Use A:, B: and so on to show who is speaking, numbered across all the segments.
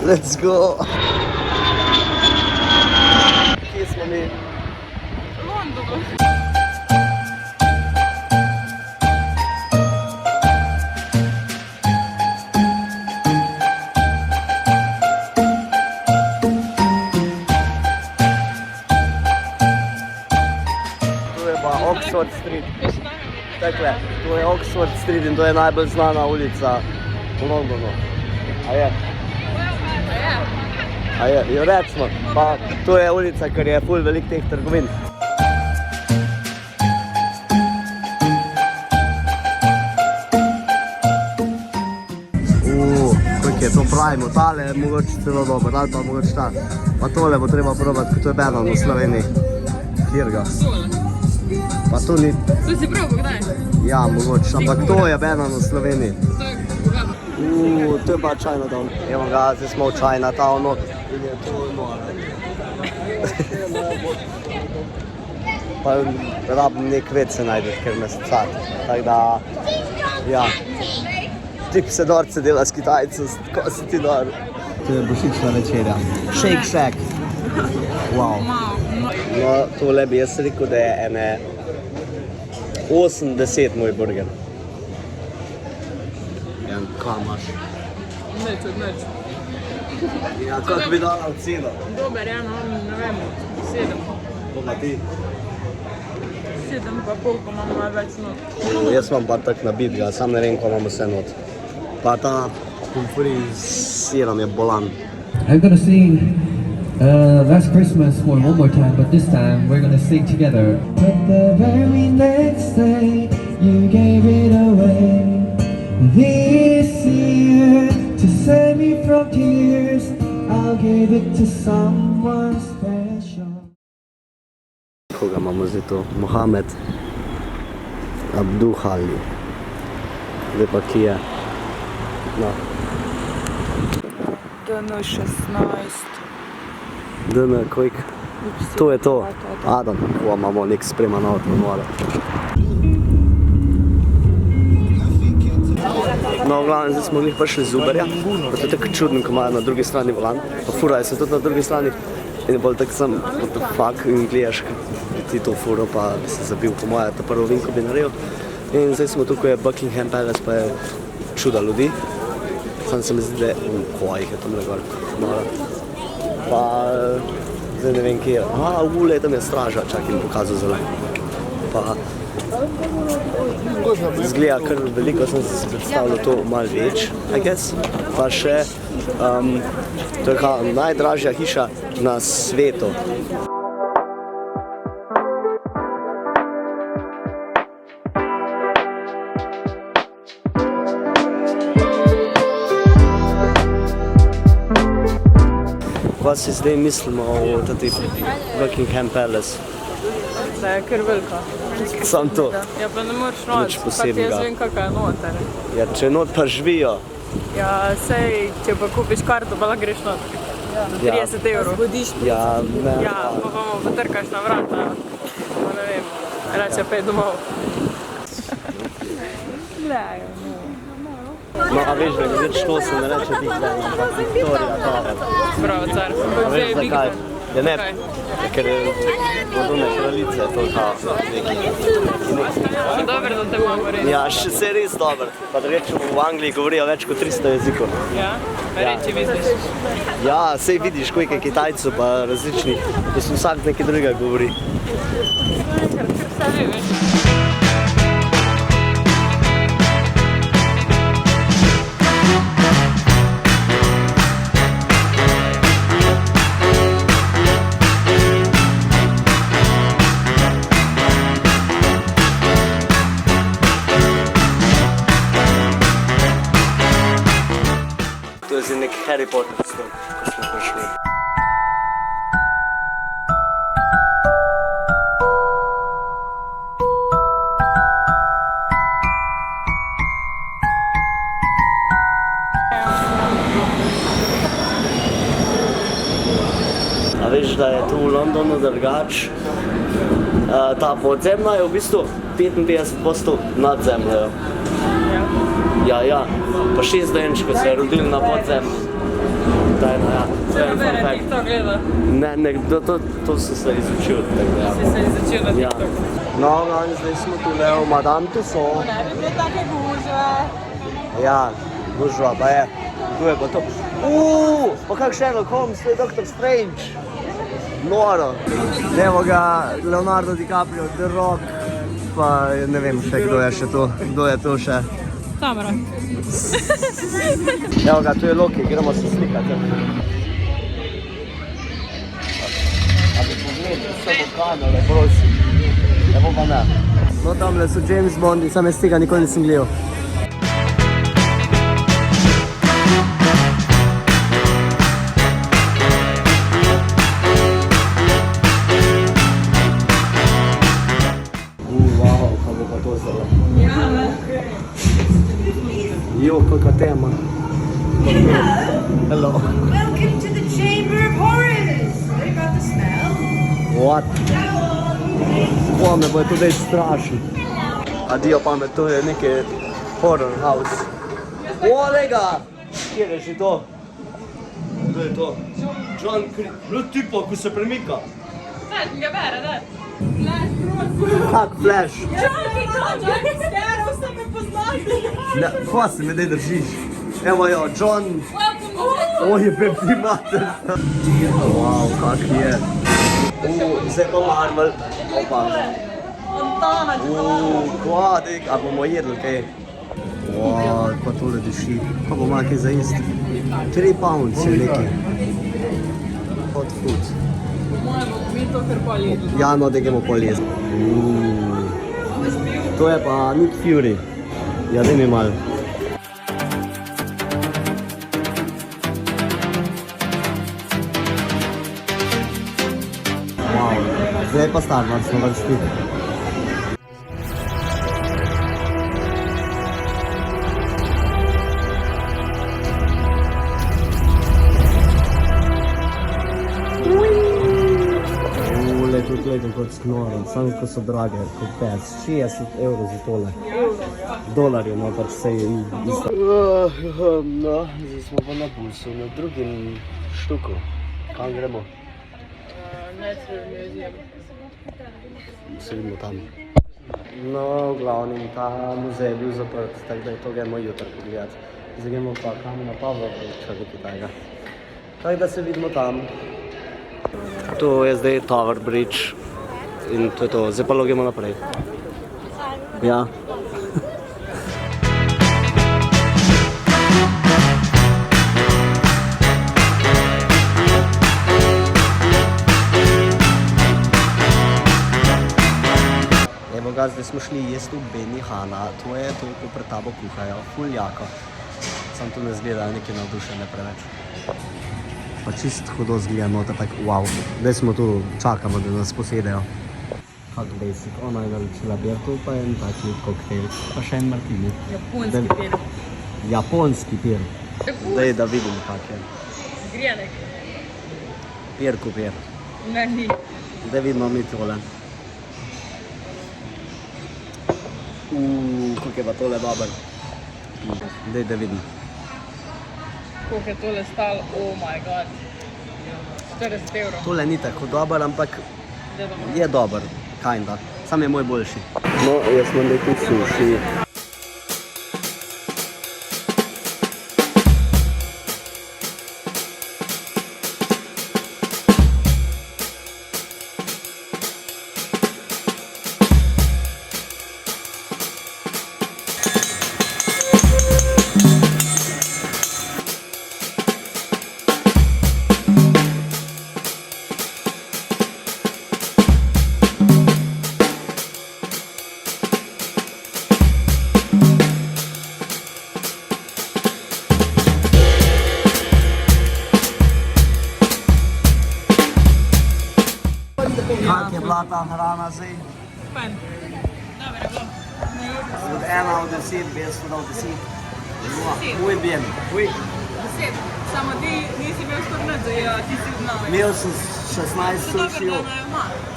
A: Let's go! Kje smo mi?
B: Londonu.
A: Tu je pa Oxford Street. Takle, tu je Oxford Street in to je najbolj znana ulica v Londonu. A je? A je, jo recimo, pa to je ulica, ker je ful veliko teh trgovin. Koliko je to pravimo, tale je mogoče celo dober, ali pa mogoče ta. Pa tole bo treba probati, ko to je Benon v Sloveniji. Kjer ga? Pa to ni...
B: To si probal, kdaj?
A: Ja, mogoče, ampak to je Benon v Sloveniji. To je pa Chinatown. Evo ga, zdaj smo v Chinatownu. In je to nore. Pa rabim nek vec se najdeti, ker me scat. Tako da, ja. Tip se norce dela s Kitajcu, ko si ti nor. To je božična večerja. Shake Shack. Wow. No, tole bi jaz rekel, da je ene 80 moj burger. Ja, kaj imaš?
B: Neč.
A: Ja, kako bi dala oceno?
B: Dober, ja, no, ne vem, 7.
A: To pa ti?
B: 7 pa pol, ko imamo malo več not.
A: Jaz imam pa tak nabit ga, sam ne vem, ko imamo vse not. Pa ta pomfri s sirom je bolan.
C: I'm gonna sing Last Christmas one more time, but this time we're gonna sing together. But the very next day you gave it away. This year to save me from tears, I'll give it to someone special.
A: Koga imamo zdaj to? Mohamed Abduhali. Zdaj pa ki je? No.
B: DN 16.
A: DN koliko? To je to. Adam, ko imamo nek spreman avto, mora. No, v glavnem, zdaj smo glih prišli z Uberja, pa to je tako čudno, ko imajo na drugi strani volan, pa furajo se tudi na drugi strani in bolj tako sem, what the fuck, in gledaš, ti to furo, pa bi se zabil po moje, ta prvo vinko bi naredil. In zdaj smo tukaj, je Buckingham Palace, pa je čuda ljudi. Sam se mi zdi, da je, ko jih je tam gor, mora. Pa, zdaj ne vem, kje je. Aha, ule, tam je straža, čak jim pokazal zelo. Pa, izgleda kar veliko, sem si predstavljal to malo več, I guess. Pa še, to je najdražja hiša na svetu. Kaj si zdaj mislimo o tati Buckingham Palace?
B: Da je kar velika.
A: Sam to.
B: Ja, pa ne moreš noč, pa ti jaz vem, kakaj je noter.
A: Ja, če not pa živijo.
B: Ja, sej, če pa kupiš karto, pa lahko greš noter. Za 30 evrov.
A: Ja, ne.
B: Ja, pa bomo potrkaš na vrata. Pa ne vem, reče pa je domov. Gledajo, no.
A: No, a veš, da več to se ne reče Big Ben, ampak Victoria Tower.
B: Bravo, car.
A: A veš zakaj? Ja ne, ker od one kraljice to kao neki.
B: Še dobro, da te bomo reči.
A: Ja, še se res dobro. Pa da rečemo, v Angliji govorijo več kot 300 jezikov.
B: Ja? Reči vidiš.
A: Ja, sej vidiš, koliko je Kitajcev pa različnih, da so vsak nekaj drugega govori.
B: Kar se ve, veš.
A: To je zdaj nek Harry Potter stop, ko smo prišli. A veš, da je tu v Londonu drugač? Ta podzemna je v bistvu 55% nad zemljo. Ja. Pa 6 dojenčkov se je rodili na podzemlju. Tajno, ja. To je en fun
B: Bere,
A: fact.
B: TikTok gleda.
A: Ne, to so se izučil, tako da ja.
B: Si se začel na
A: Ja.
B: TikTok.
A: No, zdaj smo tule v Madame Tussauds.
B: Ne bi bile take gužve.
A: Ja, gužva pa je. Tu je pa to. Pa kak Sherlock Holmes, to je Dr. Strange. Noro. Evo ga, Leonardo DiCaprio, The Rock, pa ne vem še kdo je še tu. Kdo je tu še?
B: Tamara.
A: Evo ga, tu je Loki, gremo se slikati. A bi pogledali vse kanale, prosim. Evo pa ne. No, tamle so James Bond in sam jaz tega nikoli nisem gledal. Wow, kako bo pa to zdaj. Jo, kakva tema. Hello.
D: Welcome to the Chamber of Horrors. What about the smell?
A: What? O, me bo je to več strašno. Adio pamet, to je neki horror house. O, lega! Kjer je že to? Kdo je to? John tipa, ko se premika.
B: Daj, ga bere, daj.
A: Kak flash?
B: Čakaj, staro, vse me poznali.
A: Ne, kva se me daj držiš? Evo jo, John. O, je Pepsi Mater. Wow, kak je. Zdaj pa Marvel. Opa.
B: Fontana,
A: Kva, dek, a bomo jedli kaj? Wow, kva tole diši. Kva bo malo kaj za jesti? 3 pounds je neki. Hot food.
B: mojemu, mi to kar pol jedu.
A: Ja, no, da gremo pol jesti. To je pa Nick Fury. Ja, daj mi malo. Wow, zdaj pa Star Wars na vrsti. Tudi gledam kot sknoro, samo ko so drage, kot pes. 60 evrov za tole. Dolarjev, no pač vse je isto. No, zdaj smo pa na busu, na drugim štuku. Kam gremo?
B: Natural Museum.
A: Se vidimo tam. No, v glavnem, ta muzej je bil zaprt, tako da je to gremo jutri pogledati. Zdaj gremo pa kam na Pavlovića, nekaj tajega. Tako da se vidimo tam. To je zdaj Tower Bridge in to je to, zdaj pa logimo naprej. Ja. Evo ga, zdaj smo šli jesti v Benihana, to je to, ko pred tabo kuhajo, ful jako. Sam tu ne zgleda nekaj navdušene preveč. Pa čist hudo zgleda noter, tako wow. Zdaj smo tu, čakamo, da nas posedejo. Kak basic, ona je naročila Bertu, pa en taki koktejl, pa še en martini.
B: Japonski pir.
A: Japonski pir. Daj, da vidim kak je.
B: Grijenek.
A: Pir ko pir.
B: Ne, ni.
A: Zdaj vidimo mi tole. Koliko je pa tole dober. Daj, da vidim.
B: Koliko je tole stalo? Oh my god. 40 evrov.
A: Tole ni tako dober, ampak
B: Zdaj bomo.
A: je dober, kinda. Sam je moj boljši. No, jaz imam nekaj suši. Kak je bila ta hrana zdaj?
B: Fajn. Dobre, je bilo.
A: Od 1 od 10, bez od 10. Muy bien. Uj.
B: 10. Samo ti nisi imel skoraj nič, ti si znal.
A: Imel sem 16 sušijev.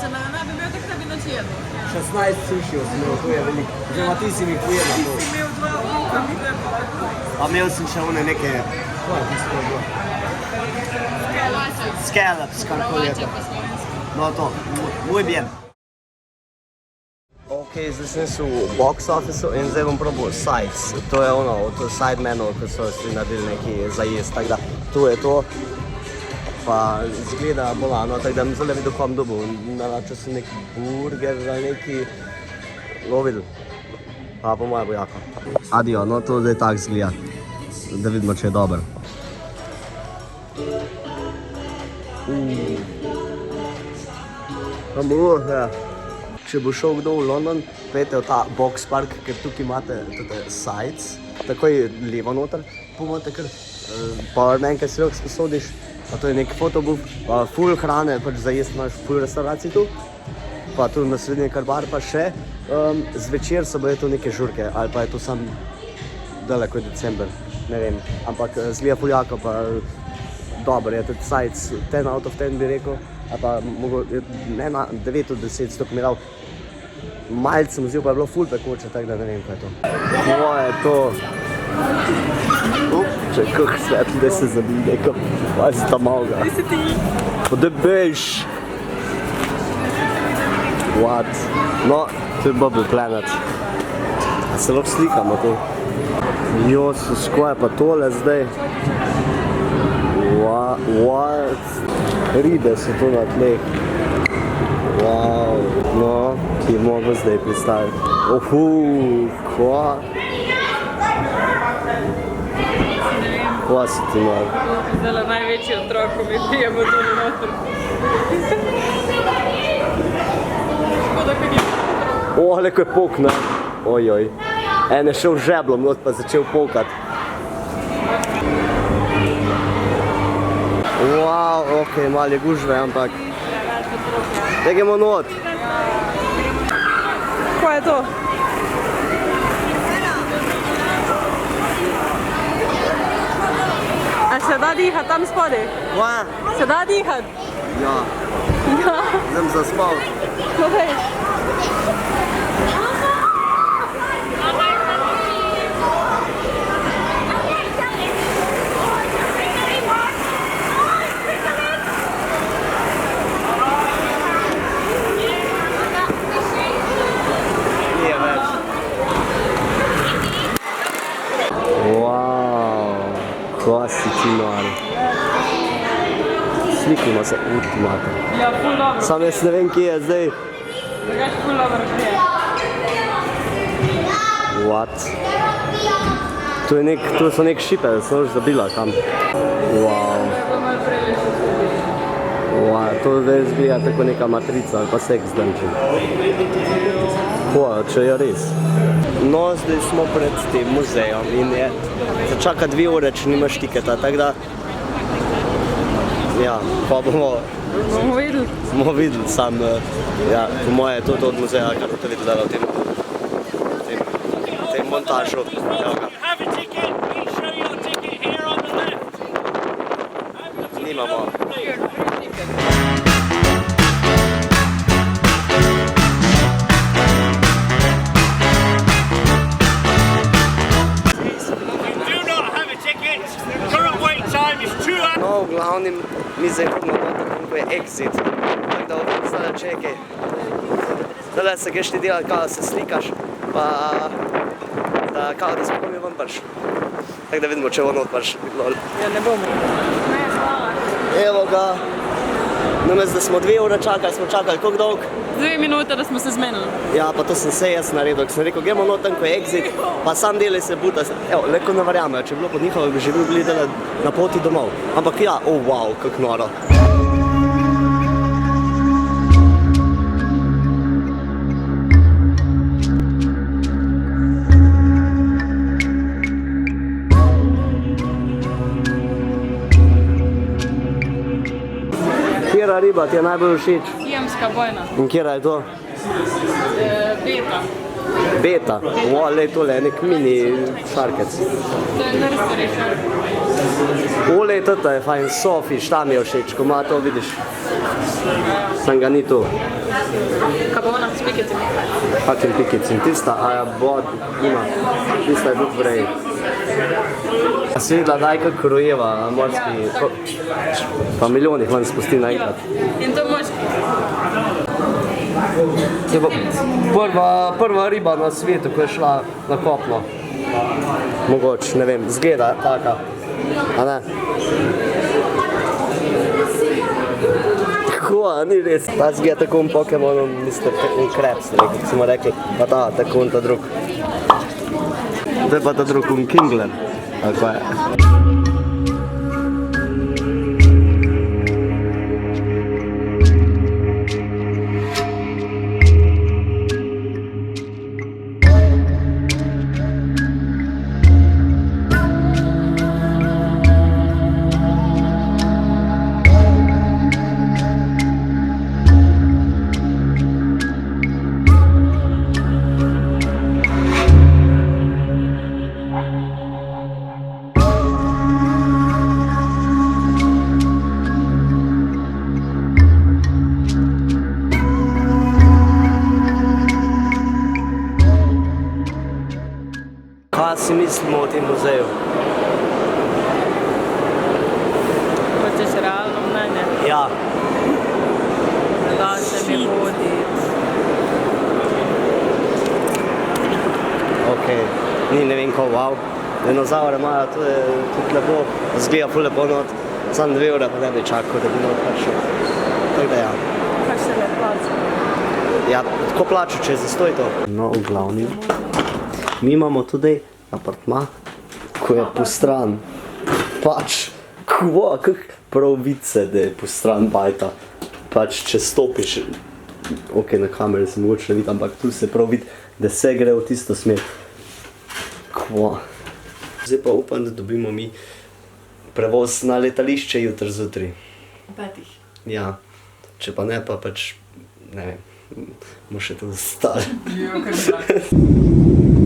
B: Če ne bi imel, tako ne bi nič jedel.
A: 16 sušijev sem imel, to je veliko. Že ma ti si mi pojedla to.
B: Si imel 2 obroka, mi te pa.
A: A imel sem še one neke... Kaj je tisto bilo? Scallops, karkoli je to. No to, muy bien. Ok, zdaj sem v box officeu in zdaj bom probal sides. To je ono, od side menov, ko so si naredili neki za jesti, tako da to je to. Pa zgleda bolano, tako da bom zelo videl, kam dobil. Nalačil sem neki burger ali neki, go videl. Pa po moje bo jako. Adio, no to zdaj tak zgleda, da vidimo, če je dober. Ja. Če bo šel kdo v London, pejte v ta box park, ker tukaj imate sides, takoj levo noter, pa imate kar powerbank, ki si lahko sposodiš, pa to je nek fotobooth, pa full hrane, pač za jesti imaš full restauracij tu, pa tu naslednji kar bar, pa še zvečer so bojo tu neke žurke, ali pa je to sam daleko december, ne vem, ampak zgleda full jako, pa dober je, tudi sides 10 out of 10 bi rekel, ali pa ne na 9 od 10, stok mi dal. Malce sem vzel, pa je bilo ful pekoče, tako da ne vem, kaj je to. Ko je to? Če kak svetlo, da se zabim neko, pa si tam malo ga. Da bež! What? No, to je Bubble Planet. A se lahko slikamo tu? Josus, ko je pa tole zdaj? What? Ribe so tu na tleh. Wow, no, ki je mogo zdaj pristaviti. Kva? Kva si ti malo?
B: Zdaj največji otrok, ko mi pijemo tudi noter. Škoda, kaj ni.
A: Leko je pok, ne? Ojoj. En je šel žeblom not, pa začel pokat. Wow, ok, malo je gužve, ampak tegemo not.
B: Kaj je to? A se da dihati tam spodaj?
A: Kva?
B: Se da dihati?
A: Ja. Sem zaspal.
B: Povej. Kva si ti nori. Slikimo se, ultimatum. Ja, ful dobro.
A: Sam jaz ne vem, kje je zdaj.
B: Drugač ful dobro grije.
A: What? Tu so nek šipe, da sem už zabila kam. Wow. To zdaj zgleda tako neka matrica ali pa sex dungeon. Če je res. No, zdaj smo pred tem muzejem in je čaka 2 ure, če nimaš tiketa, tako da ja, pa bomo videli sam, ja, po moje je to od muzeja, kar boste videli v tem montažu.
E: Have a ticket, please show your ticket here on the left.
A: Nimamo. No, v glavnem mi zdaj hodimo noter, ko je exit, tako da ovim zdaj čekaj. Zdaj se greš ti delati, kao da se slikaš, pa da kao da smo komi ven prišli. Tako da vidimo, če bo not prišli.
B: Ja, ne bomo. Ne, hvala.
A: Evo ga, namesto da smo 2 ure čakali, smo čakali koliko dolg?
B: 2 minute, da smo se zmenili.
A: Ja, pa to sem se jaz naredil, ko sem rekel, gremo noter, ko je exit, pa sam delaj se buta. Evo, leko ne verjamejo, če je bilo pod njihovo, bi že bili na poti domov. Ampak ja, wow, kak noro. Kjera riba ti je najbolj všeč?
B: Jemska bojna.
A: In kjera je to?
B: Beta.
A: Beta? Lej, tole je nek mini šarkec.
B: To je nursery shark.
A: Lej, tata je fajn, Sofiš, tam je všeč, ko ima to, vidiš. Sam ga ni tu.
B: Kabona s pikicami.
A: Fucking pikicim. Tista, a ja, bod, ima. Tista je bil vrej. A si videla najka korojeva, morski, pa milijonih ven spusti naenkrat.
B: In to moški.
A: Je pa prva riba na svetu, ko je šla na kopno. Mogoče, ne vem, zgleda taka, a ne? Kva, ni res. Ta zgleda tako Pokemonom, Mr. Krabs, kako smo rekli, pa tako ta drug. To je pa ta drug Kingler, ali kaj je? Kaj si mislimo o tem muzeju?
B: Hočeš realno mnenje?
A: Ja,
B: Da se mi vodi.
A: okej. Ni ne vem ko, wow. Dinozaure imajo, to je tudi lepo, zgleda ful lepo not. Sam 2 ure pa ne bi čakal, da bi not prišel. Tako da ja.
B: Kaj se le plača?
A: Ja, tako plaču, če je zastoj to. No, v glavni. Mi imamo tudi apartma, ko je postran. Pač, kva, kak prav vice, da je postran bajta. Pač, če stopiš, ok, na kameri se mogoče ne vidi, ampak tu se prav vidi, da se gre v tisto smer. Kva. Zdaj pa upam, da dobimo mi prevoz na letališče jutri zjutraj.
B: 5.
A: Ja, če pa ne, pa pač, ne vem, bomo še tu ostali.
B: Jo, kar